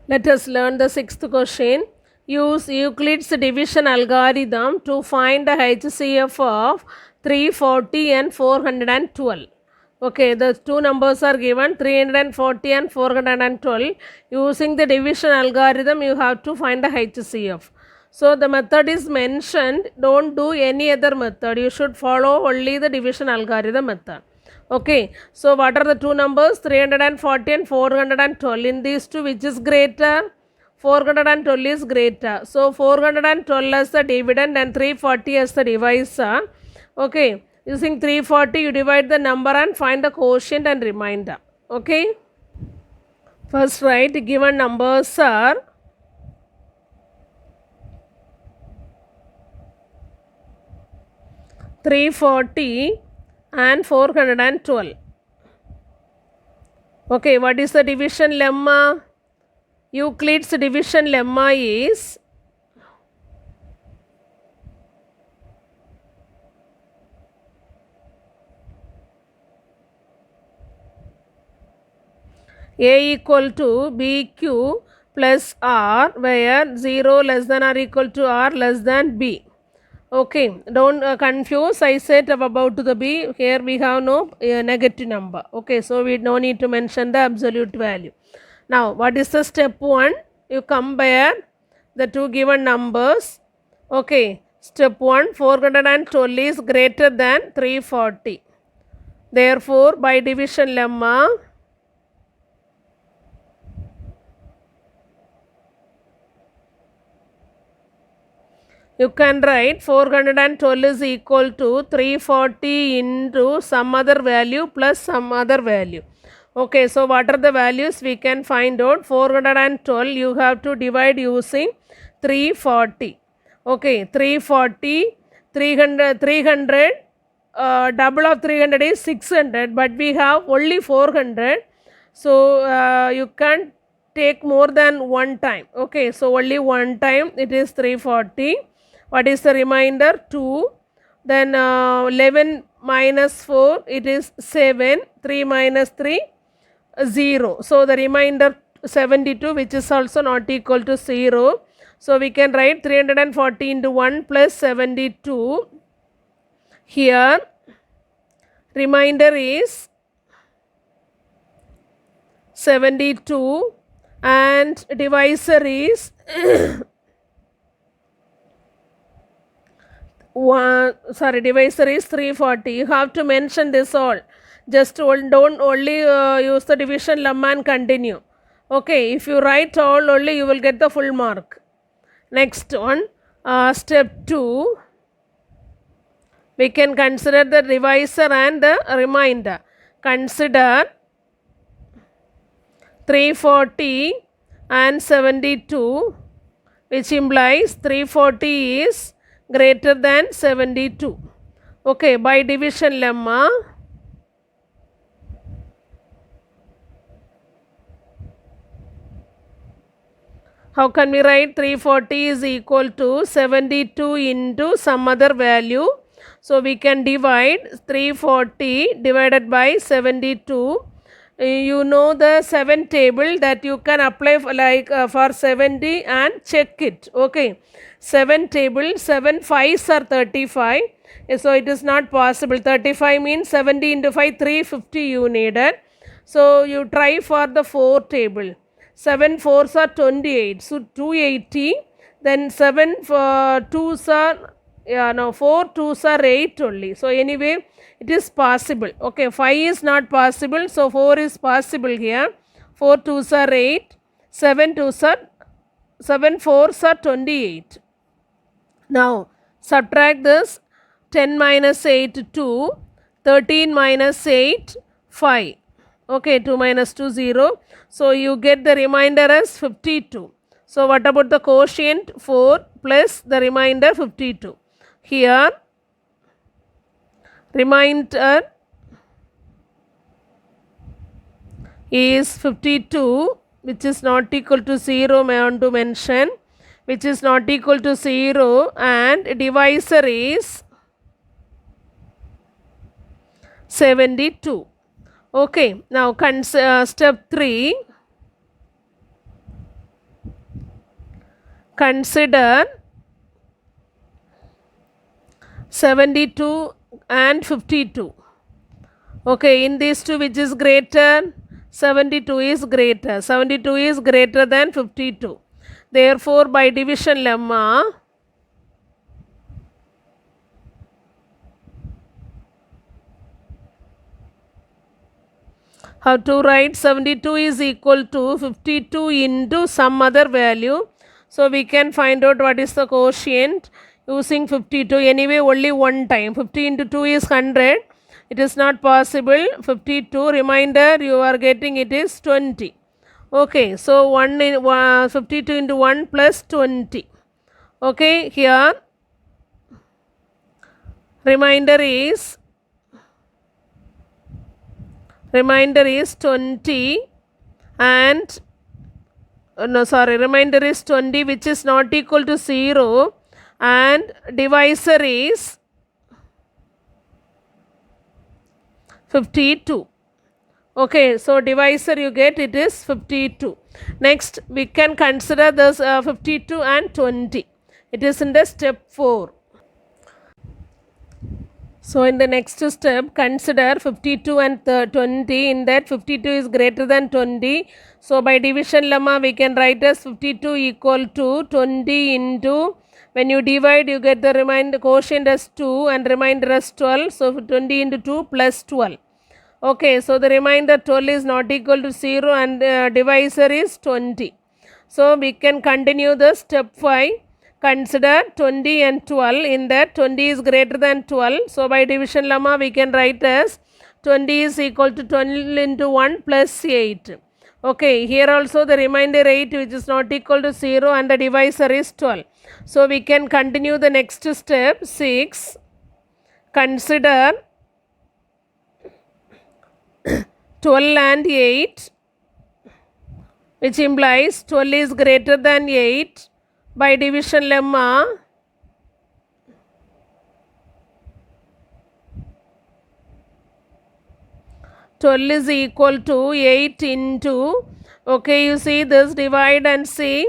Let us learn the sixth question. Use Euclid's division algorithm to find the HCF of 340 and 412. Okay, the two numbers are given 340 and 412. Using the division algorithm, you have to find the HCF. So the method is mentioned. Don't do any other method. You should follow only the division algorithm method. Okay, so what are the two numbers? 340 and 412. In these two, which is greater? 412 is greater. So 412 as the dividend and 340 as the divisor. Okay, using 340, you divide the number and find the quotient and remainder. Okay, first write given numbers are 340 and 412. Okay, what is the division lemma? Euclid's division lemma is A equal to BQ plus R, where 0 less than or equal to R less than B. Okay, don't confuse. I said about the B. Here we have no negative number. Okay, so we no need to mention the absolute value. Now, what is the step 1? You compare the two given numbers. Okay, step 1, 412 is greater than 340. Therefore, by division lemma, you can write 412 is equal to 340 into some other value plus some other value. Okay, so what are the values we can find out? 412 you have to divide using 340. Okay, 340, 300, double of 300 is 600, but we have only 400. So you can't take more than one time. Okay, so only one time it is 340. What is the remainder? 2. Then 11 minus 4, it is 7. 3 minus 3, 0. So the remainder 72, which is also not equal to 0. So we can write 340 into 1 plus 72. Here remainder is 72 and divisor is divisor is 340. You have to mention this all. Just don't only use the division lemma and continue. Okay, if you write all only, you will get the full mark. Next one, step 2. We can consider the divisor and the remainder. Consider 340 and 72, which implies 340 is greater than 72. Okay, by division lemma, how can we write 340 is equal to 72 into some other value? So we can divide 340 divided by 72. You know the 7 table that you can apply for 70 and check it. Okay, 7 table, 7 5s are 35. So it is not possible. 35 means 70 into 5, 350 you needed. So you try for the 4 table. 7 4s are 28. So 280. Then 7 2s are 4 2s are 8 only. So anyway, it is possible. Okay, 5 is not possible. So 4 is possible here. 4 2s are 8. 7 4s are 28. Now subtract this. 10 minus 8 2. 13 minus 8 5. Okay, 2 minus 2 0. So you get the remainder as 52. So what about the quotient? 4 plus the remainder 52. Here remainder is 52, which is not equal to 0, I want to mention, which is not equal to 0, and divisor is 72. Okay, now step 3. consider 72 and 52. Okay, in these two, which is greater? 72 is greater. 72 is greater than 52. Therefore, by division lemma, how to write 72 is equal to 52 into some other value. So, we can find out what is the quotient using 52. Anyway, only one time. 50 into 2 is 100. It is not possible. 52, reminder, you are getting it is 20. Okay, so 52 into 1 plus 20. Okay, here remainder is 20 and remainder is 20, which is not equal to 0, and divisor is 52. Okay, so divisor you get it is 52. Next, we can consider this 52 and 20. It is in the step 4. So, in the next step, consider 52 and 20. In that, 52 is greater than 20. So, by division lemma, we can write as 52 equal to 20 into, when you divide, you get the remainder quotient as 2 and remainder as 12. So, 20 into 2 plus 12. Okay, so the remainder 12 is not equal to 0 and divisor is 20. So, we can continue the step 5. Consider 20 and 12. In that, 20 is greater than 12. So, by division lemma, we can write as 20 is equal to 12 into 1 plus 8. Okay, here also the remainder 8, which is not equal to 0, and the divisor is 12. So, we can continue the next step 6. Consider 12 and 8, which implies 12 is greater than 8. By division lemma, twelve is equal to 8 into, okay, you see this, divide and see,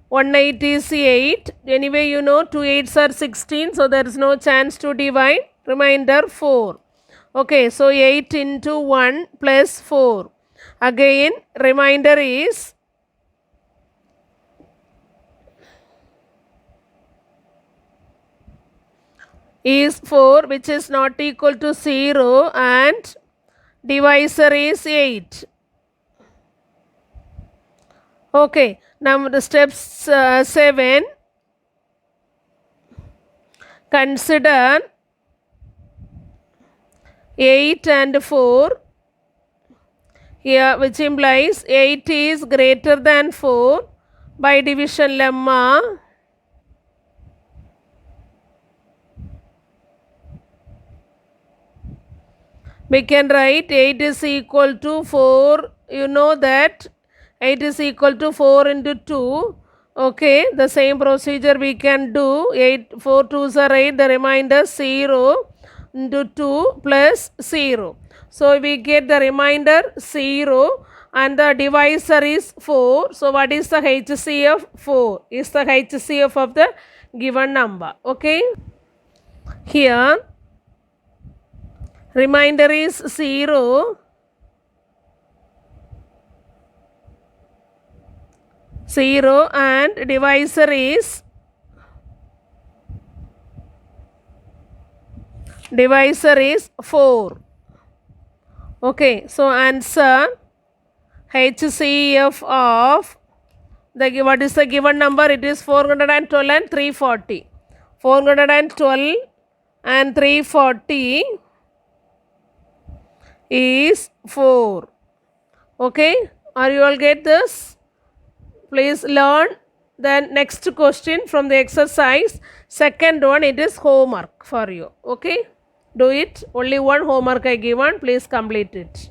1 8 is 8. Anyway, you know 2 8s are 16, so there is no chance to divide. Remainder 4. Okay, so 8 into 1 plus 4. Again, remainder is 4, which is not equal to 0, and divisor is 8. Okay, now the steps 7. Consider 8 and 4 here, which implies 8 is greater than 4. By division lemma, we can write 8 is equal to 4. You know that 8 is equal to 4 into 2. Okay, the same procedure we can do. 4 2s are 8, the remainder 0 into 2 plus 0. So, we get the remainder 0 and the divisor is 4. So, what is the HCF? 4 is the HCF of the given number. Okay, here remainder is 0. 0 and divisor is 4. Okay, so answer HCF of the, what is the given number? It is 412 and 340. 412 and 340 is 4. Okay, are you all get this? Please learn the next question from the exercise. Second one, it is homework for you. Okay, do it. Only one homework I given. Please complete it.